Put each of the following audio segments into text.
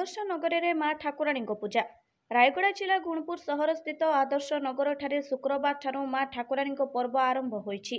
आदर्श नगर में माँ ठाकुराणी पूजा रायगड़ा जिला गुणपुर सहर स्थित आदर्श नगर ठारे शुक्रवार ठारू माँ ठाकुराणी पर्व आरंभ होईछि।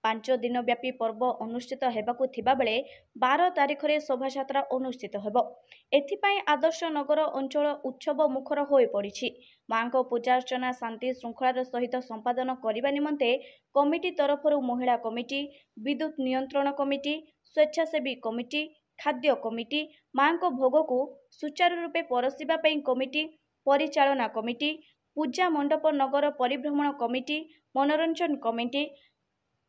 5 दिन व्यापी पर्व अनुष्ठित हेबाकु थिबा बेले 12 तारिख रे शोभायात्रा अनुष्ठित हेबो। एथिपाई आदर्श नगर अंचल उत्सव मुखर होई पड़िछि। माँ को पूजा अर्चना शांति श्रृंखलार सहित संपादन करने निमंते कमिटी तरफरु महिला कमिटी, विद्युत नियंत्रण कमिटी, स्वेच्छासेवी कमिटी, खाद्य कमिटी, माँ को भोग को सुचारू रूपे परसिबा पई कमिटी, परिचालना कमिटी, पूजा मंडप नगर परिभ्रमण कमिटी, मनोरंजन कमिटी,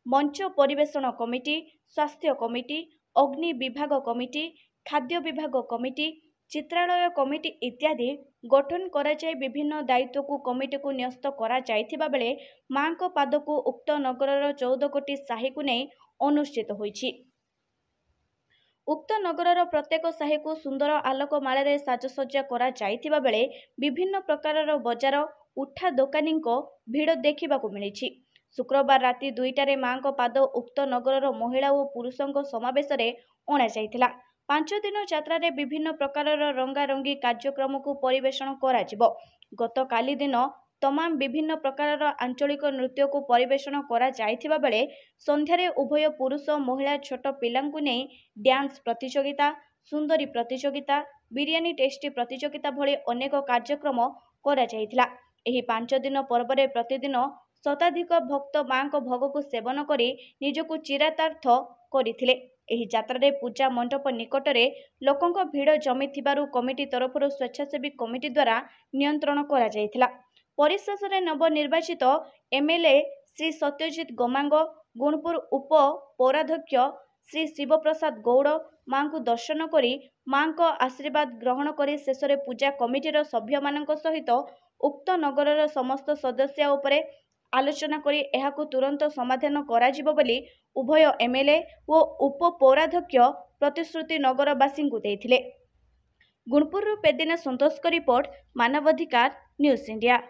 मंच परिवेषण कमिटी, स्वास्थ्य कमिटी, अग्नि विभाग कमिटी, खाद्य विभाग कमिटी, चित्रालय कमिटी इत्यादि गठन कराई विभिन्न दायित्व को कमिटी को न्यस्त करा जायथिबा बेले माँ को पाद को उक्त नगरर 14 कोटी साही को नहीं अनुष्ठित होईछि। उक्त नगरर प्रत्येक साही को सुंदर आलोकमाला साजसज्जा करा जायथिबा बेले विभिन्न प्रकारर बजार उठा दोकानी भिड़ देखा मिली। शुक्रवार राति 2टारे माँ को पाद उक्त नगरर महिला और पुरुषों समावेश अणा जाइथिला। 5 दिन यात्रा रे विभिन्न प्रकारर रंगारंगी कार्यक्रम को परिवेषण करा जिवो। गतकाली दिन तमाम विभिन्न प्रकारर आंचलिक नृत्य को परिवेषण करा जाइथिबा बेले संध्यारे उभय पुरुष और महिला छोट पिलांकु नहीं डांस प्रतियोगिता, सुंदरी प्रतियोगिता, बिरियानी टेस्टी प्रतियोगिता भली अनेक कार्यक्रम करा जाइथिला। एही 5 दिन पर्व रे प्रतिदिन शताधिक भक्त माँ को भोग को सेवन करी निजको चिरातार्थ करथिले। एही यात्रा रे पूजा मंडप निकट में लोकों भिड़ जमी थिबारु कमिटी तरफरु स्वेच्छासेवी कमिटी द्वारा नियंत्रण करा जाइथिला। परिशेष रे नवनिर्वाचित एमएलए श्री सत्यजित गमांग, गुणपुर उप पौराध्यक्ष श्री शिवप्रसाद गौड़ माँ को दर्शन करी माँ को आशीर्वाद ग्रहण करी शेष रे पूजा कमिटीर सभ्य मानक सहित उक्त नगरर समस्त सदस्य उपरे आलोचना करी एहाकु तुरंत समाधान कराजिबो बोली उभय एमएलए और उप पौराध्यक्ष प्रतिश्रुति नगरवासी को देथिले। गुणपुर पेदिना संतोष रिपोर्ट, मानवाधिकार न्यूज इंडिया।